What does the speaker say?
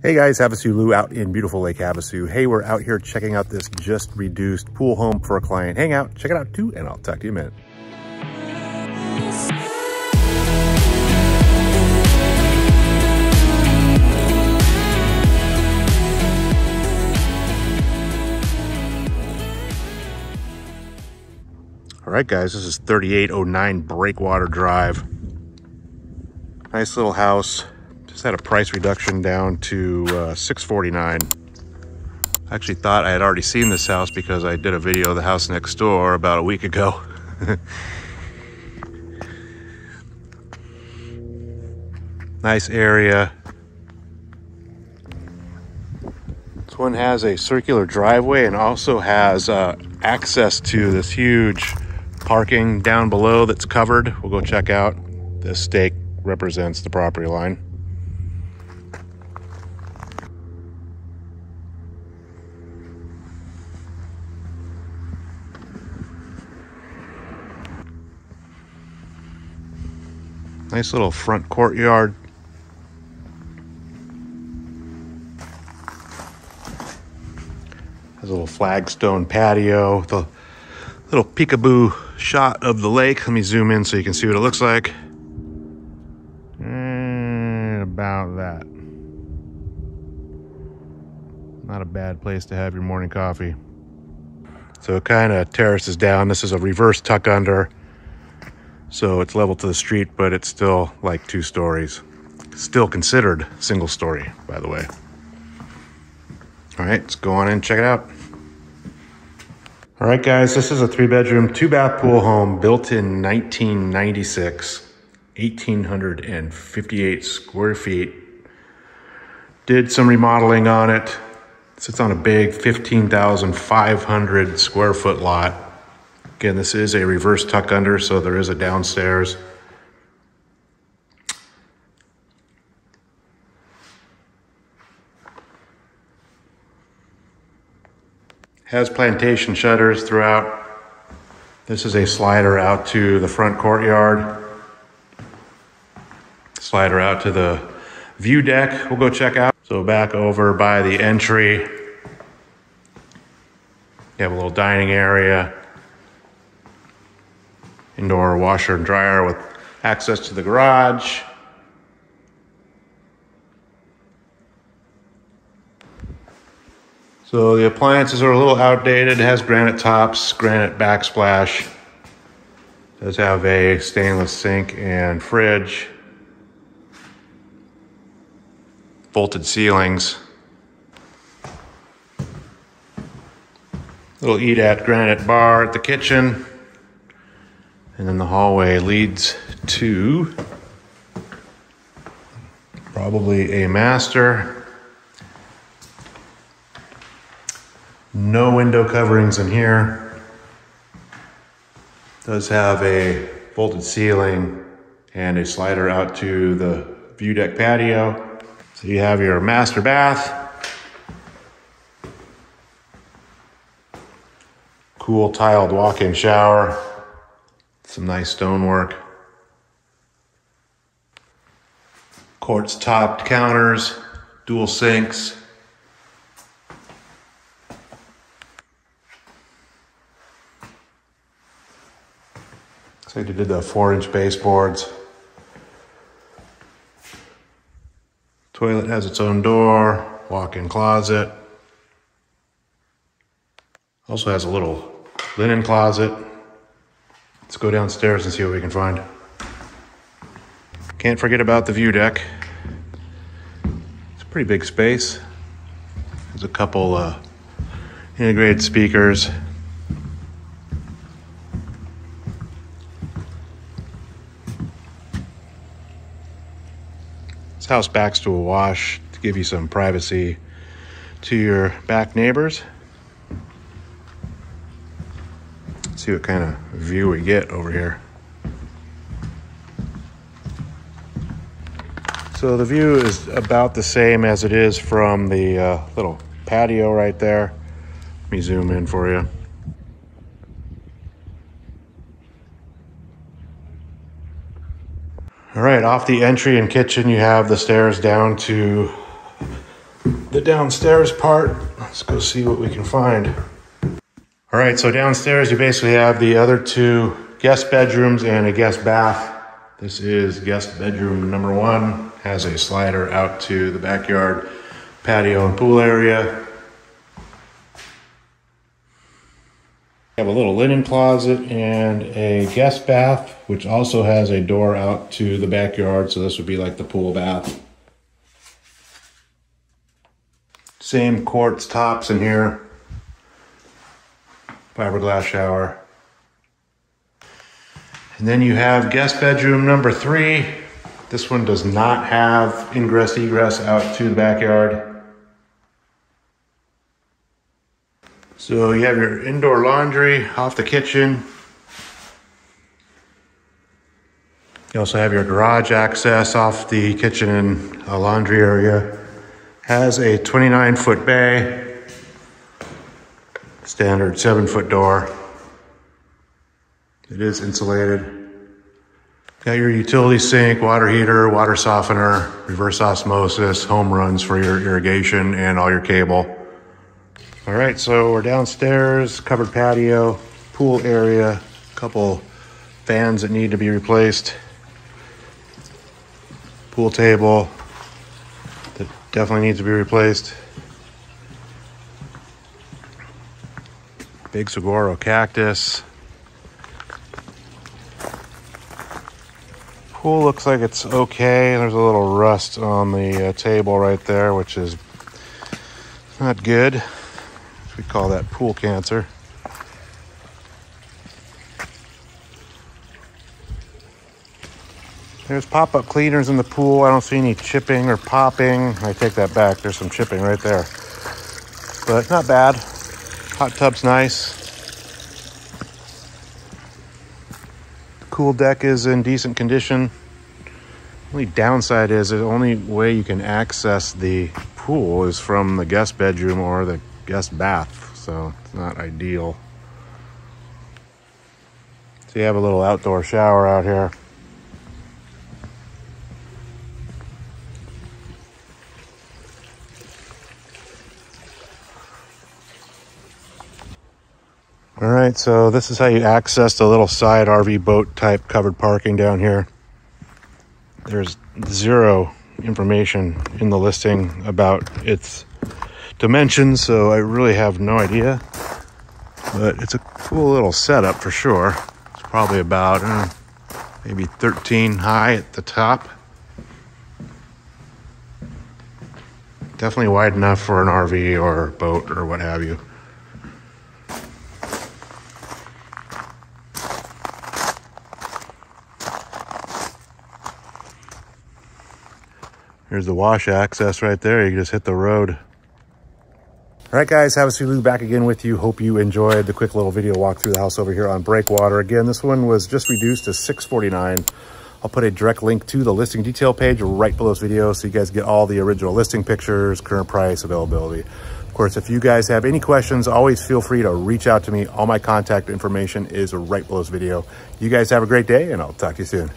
Hey guys, HavasuLew out in beautiful Lake Havasu. Hey, we're out here checking out this just reduced pool home for a client. Hang out, check it out too, and I'll talk to you in a minute. All right guys, this is 3809 Breakwater Drive. Nice little house. Just had a price reduction down to $649. I actually thought I had already seen this house because I did a video of the house next door about a week ago. Nice area. This one has a circular driveway and also has access to this huge parking down below that's covered. We'll go check out. This stake represents the property line. Nice little front courtyard. Has a little flagstone patio. The little peekaboo shot of the lake. Let me zoom in so you can see what it looks like. And about that. Not a bad place to have your morning coffee. So it kind of terraces down. This is a reverse tuck under. So it's level to the street, but it's still like 2 stories. Still considered single story, by the way. All right, let's go on in and check it out. All right, guys, this is a 3-bedroom, 2-bath pool home built in 1996, 1,858 square feet. Did some remodeling on it. Sits on a big 15,500 square foot lot. Again, this is a reverse tuck under, so there is a downstairs. Has plantation shutters throughout. This is a slider out to the front courtyard. Slider out to the view deck we'll go check out. So back over by the entry, you have a little dining area. Indoor washer and dryer with access to the garage. So the appliances are a little outdated. It has granite tops, granite backsplash. It does have a stainless sink and fridge. Vaulted ceilings. Little eat-at granite bar at the kitchen. And then the hallway leads to probably a master. No window coverings in here. Does have a vaulted ceiling and a slider out to the view deck patio. So you have your master bath. Cool tiled walk-in shower. Some nice stonework. Quartz topped counters, dual sinks. Looks like they did the 4-inch baseboards. Toilet has its own door, walk-in closet. Also has a little linen closet. Let's go downstairs and see what we can find. Can't forget about the view deck. It's a pretty big space. There's a couple integrated speakers. This house backs to a wash to give you some privacy to your back neighbors. See what kind of view we get over here. So the view is about the same as it is from the little patio right there. Let me zoom in for you. All right, off the entry and kitchen, you have the stairs down to the downstairs part. Let's go see what we can find. All right, so downstairs you basically have the other two guest bedrooms and a guest bath. This is guest bedroom number 1. Has a slider out to the backyard, patio and pool area. We have a little linen closet and a guest bath, which also has a door out to the backyard, so this would be like the pool bath. Same quartz tops in here. Fiberglass shower. And then you have guest bedroom number 3. This one does not have ingress egress out to the backyard. So you have your indoor laundry off the kitchen. You also have your garage access off the kitchen and laundry area. Has a 29-foot bay, standard 7-foot door. It is insulated. Got your utility sink, water heater, water softener, reverse osmosis, home runs for your irrigation and all your cable. All right, so we're downstairs, covered patio, pool area, couple fans that need to be replaced, pool table that definitely needs to be replaced, big saguaro cactus. Pool looks like it's okay. There's a little rust on the table right there, which is not good. We call that pool cancer. There's pop-up cleaners in the pool. I don't see any chipping or popping. I take that back. There's some chipping right there. But not bad. Hot tub's nice. Pool deck is in decent condition. Only downside is the only way you can access the pool is from the guest bedroom or the guest bath, so it's not ideal. So you have a little outdoor shower out here. All right, so this is how you access the little side RV boat type covered parking down here. There's zero information in the listing about its dimensions, so I really have no idea. But it's a cool little setup for sure. It's probably about maybe 13 high at the top. Definitely wide enough for an RV or boat or what have you. Here's the wash access right there. You can just hit the road. All right, guys, HavasuLew back again with you. Hope you enjoyed the quick little video walk through the house over here on Breakwater. Again, this one was just reduced to $649. I'll put a direct link to the listing detail page right below this video so you guys get all the original listing pictures, current price, availability. Of course, if you guys have any questions, always feel free to reach out to me. All my contact information is right below this video. You guys have a great day, and I'll talk to you soon.